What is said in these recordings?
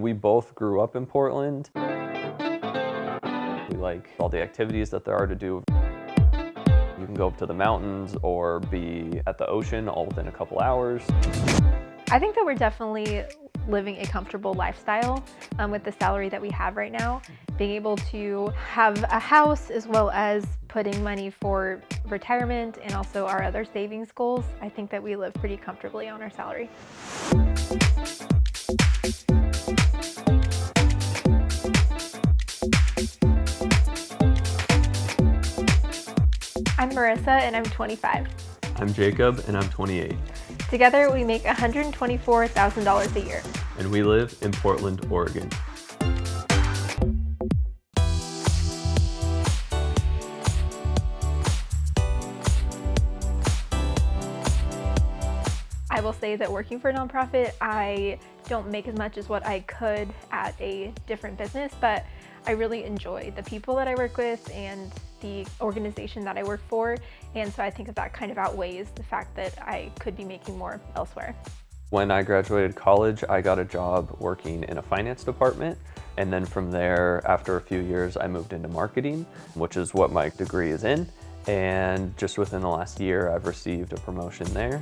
We both grew up in Portland. We like all the activities that there are to do. You can go up to the mountains or be at the ocean all within a couple hours. I think that we're definitely living a comfortable lifestyle with the salary that we have right now. Being able to have a house as well as putting money for retirement and also our other savings goals, I think that we live pretty comfortably on our salary. I'm Marissa and I'm 25. I'm Jacob and I'm 28. Together we make $124,000 a year. And we live in Portland, Oregon. I will say that working for a nonprofit, I don't make as much as what I could at a different business, but I really enjoy the people that I work with and the organization that I work for. And so I think that kind of outweighs the fact that I could be making more elsewhere. When I graduated college, I got a job working in a finance department. And then from there, after a few years, I moved into marketing, which is what my degree is in. And just within the last year, I've received a promotion there.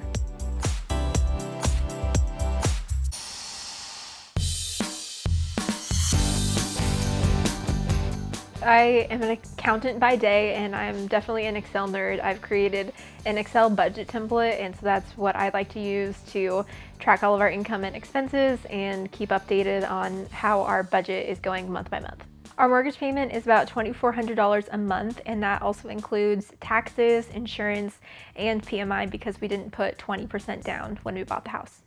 I am an accountant by day and I'm definitely an Excel nerd. I've created an Excel budget template, and so that's what I like to use to track all of our income and expenses and keep updated on how our budget is going month by month. Our mortgage payment is about $2,400 a month, and that also includes taxes, insurance, and PMI because we didn't put 20% down when we bought the house.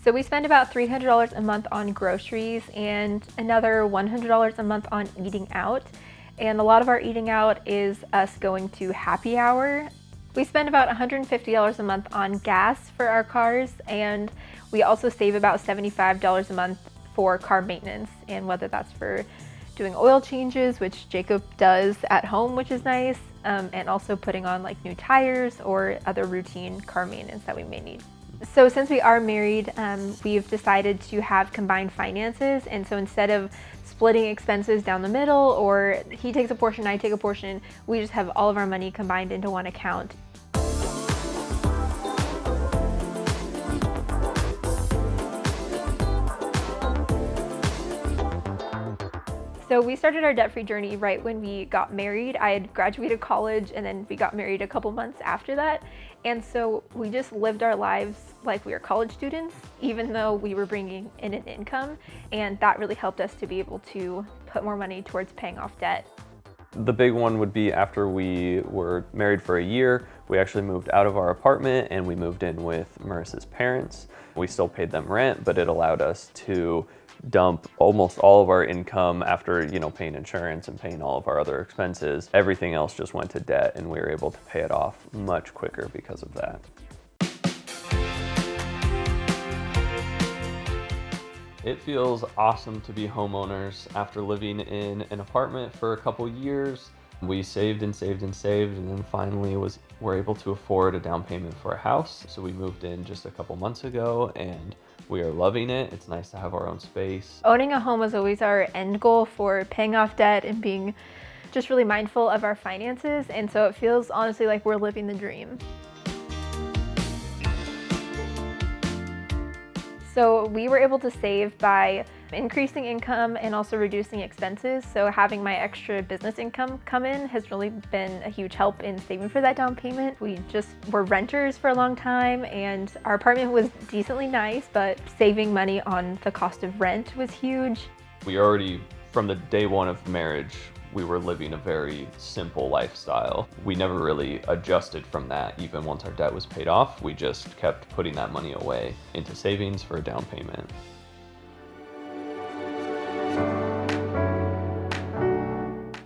So we spend about $300 a month on groceries and another $100 a month on eating out. And a lot of our eating out is us going to happy hour. We spend about $150 a month on gas for our cars, and we also save about $75 a month for car maintenance, and whether that's for doing oil changes, which Jacob does at home, which is nice, and also putting on like new tires or other routine car maintenance that we may need. So since we are married, we've decided to have combined finances, and so instead of splitting expenses down the middle or he takes a portion, I take a portion, we just have all of our money combined into one account. So we started our debt-free journey right when we got married. I had graduated college and then we got married a couple months after that. And so we just lived our lives like we were college students, even though we were bringing in an income. And that really helped us to be able to put more money towards paying off debt. The big one would be after we were married for a year, we actually moved out of our apartment and we moved in with Marissa's parents. We still paid them rent, but it allowed us to dump almost all of our income after, paying insurance and paying all of our other expenses. Everything else just went to debt, and we were able to pay it off much quicker because of that. It feels awesome to be homeowners. After living in an apartment for a couple years, we saved and saved and saved, and then finally were able to afford a down payment for a house. So we moved in just a couple months ago, and we are loving it. It's nice to have our own space. Owning a home was always our end goal for paying off debt and being just really mindful of our finances. And so it feels honestly like we're living the dream. So we were able to save by increasing income and also reducing expenses. So having my extra business income come in has really been a huge help in saving for that down payment. We just were renters for a long time and our apartment was decently nice, but saving money on the cost of rent was huge. We already, from the day one of marriage, we were living a very simple lifestyle. We never really adjusted from that. Even once our debt was paid off, we just kept putting that money away into savings for a down payment.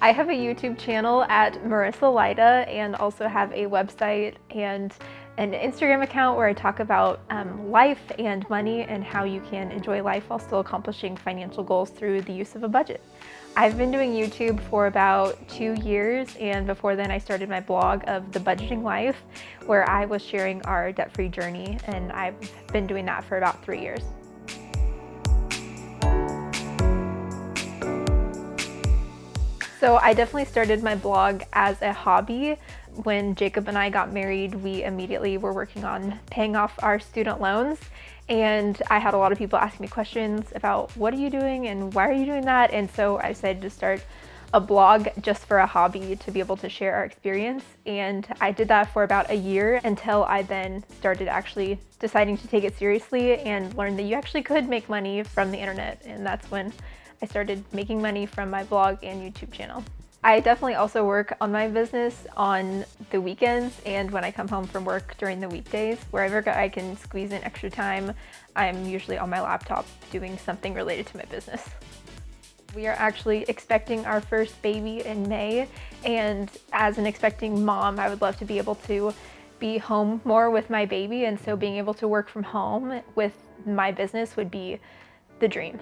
I have a YouTube channel at Marissa Lyda and also have a website and an Instagram account where I talk about life and money and how you can enjoy life while still accomplishing financial goals through the use of a budget. I've been doing YouTube for about 2 years, and before then I started my blog of The Budgeting Life, where I was sharing our debt-free journey, and I've been doing that for about 3 years. So I definitely started my blog as a hobby. When Jacob and I got married, we immediately were working on paying off our student loans. And I had a lot of people asking me questions about what are you doing and why are you doing that? And so I decided to start a blog just for a hobby to be able to share our experience. And I did that for about a year until I then started actually deciding to take it seriously and learned that you actually could make money from the internet. And that's when I started making money from my blog and YouTube channel. I definitely also work on my business on the weekends and when I come home from work during the weekdays. Wherever I can squeeze in extra time, I'm usually on my laptop doing something related to my business. We are actually expecting our first baby in May, and as an expecting mom, I would love to be able to be home more with my baby, and so being able to work from home with my business would be the dream.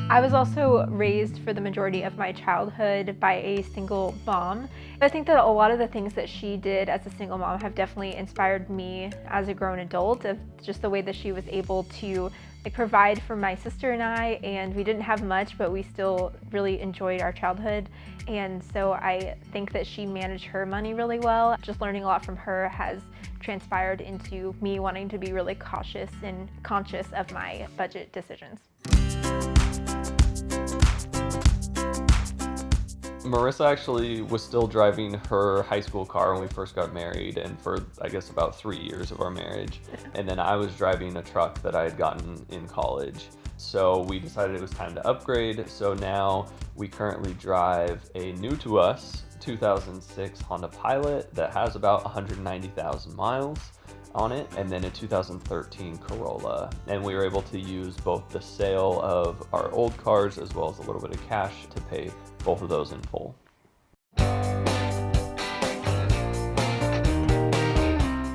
I was also raised for the majority of my childhood by a single mom. I think that a lot of the things that she did as a single mom have definitely inspired me as a grown adult, of just the way that she was able to provide for my sister and I, and we didn't have much, but we still really enjoyed our childhood. And so I think that she managed her money really well. Just learning a lot from her has transpired into me wanting to be really cautious and conscious of my budget decisions. Marissa actually was still driving her high school car when we first got married, and for I guess about 3 years of our marriage. And then I was driving a truck that I had gotten in college. So we decided it was time to upgrade. So now we currently drive a new to us 2006 Honda Pilot that has about 190,000 miles on it, and then a 2013 Corolla. And we were able to use both the sale of our old cars as well as a little bit of cash to pay both of those in full.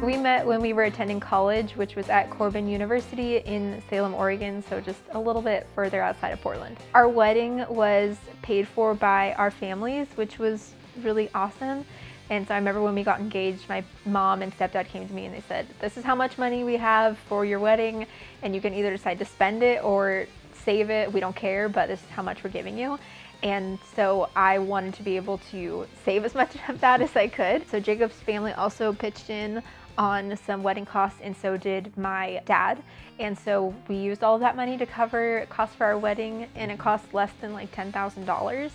We met when we were attending college, which was at Corban University in Salem, Oregon, so just a little bit further outside of Portland. Our wedding was paid for by our families, which was really awesome. And so I remember when we got engaged, my mom and stepdad came to me and they said, "This is how much money we have for your wedding, and you can either decide to spend it or save it. We don't care, but this is how much we're giving you." And so I wanted to be able to save as much of that as I could. So Jacob's family also pitched in on some wedding costs, and so did my dad. And so we used all of that money to cover costs for our wedding, and it cost less than like $10,000.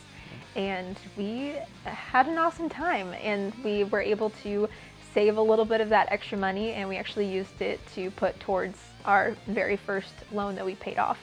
And we had an awesome time, and we were able to save a little bit of that extra money, and we actually used it to put towards our very first loan that we paid off.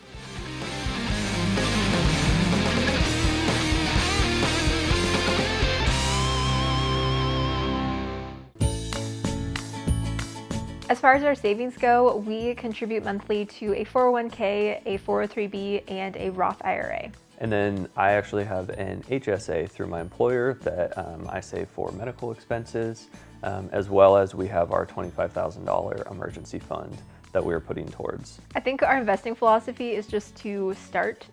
As far as our savings go, we contribute monthly to a 401k, a 403b, and a Roth IRA. And then I actually have an HSA through my employer that I save for medical expenses, as well as we have our $25,000 emergency fund that we're putting towards. I think our investing philosophy is just to start.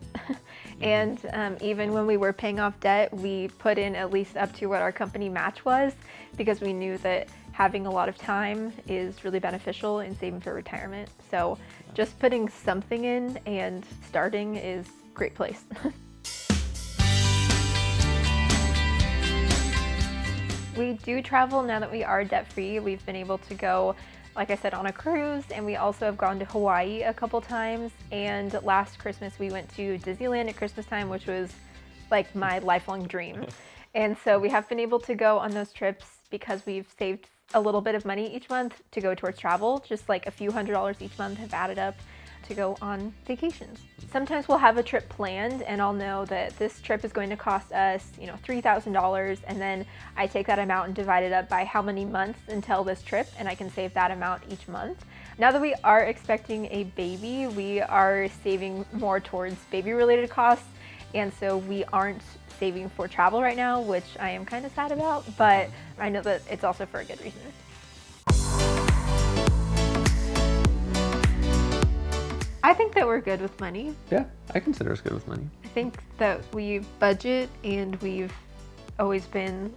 And even when we were paying off debt, we put in at least up to what our company match was, because we knew that having a lot of time is really beneficial in saving for retirement. So just putting something in and starting is a great place. We do travel now that we are debt-free. We've been able to go, like I said, on a cruise, and we also have gone to Hawaii a couple times. And last Christmas we went to Disneyland at Christmas time, which was like my lifelong dream. And so we have been able to go on those trips because we've saved a little bit of money each month to go towards travel. Just like a few $100s each month have added up to go on vacations. Sometimes we'll have a trip planned, and I'll know that this trip is going to cost us, $3,000, and then I take that amount and divide it up by how many months until this trip, and I can save that amount each month. Now that we are expecting a baby, we are saving more towards baby-related costs, and so we aren't saving for travel right now, which I am kind of sad about, but I know that it's also for a good reason. I think that we're good with money. Yeah, I consider us good with money. I think that we budget, and we've always been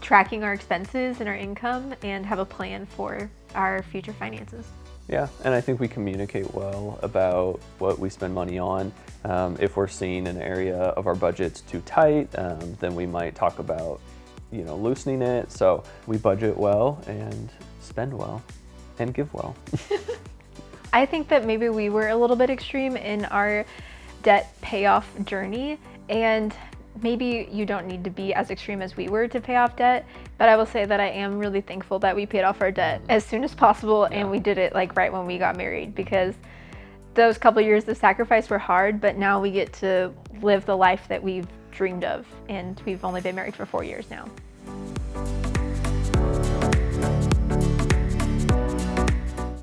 tracking our expenses and our income and have a plan for our future finances. Yeah, and I think we communicate well about what we spend money on. If we're seeing an area of our budget's too tight, then we might talk about, loosening it. So we budget well and spend well and give well. I think that maybe we were a little bit extreme in our debt payoff journey, and maybe you don't need to be as extreme as we were to pay off debt, but I will say that I am really thankful that we paid off our debt as soon as possible, and we did it like right when we got married, because those couple years of sacrifice were hard, but now we get to live the life that we've dreamed of, and we've only been married for 4 years now.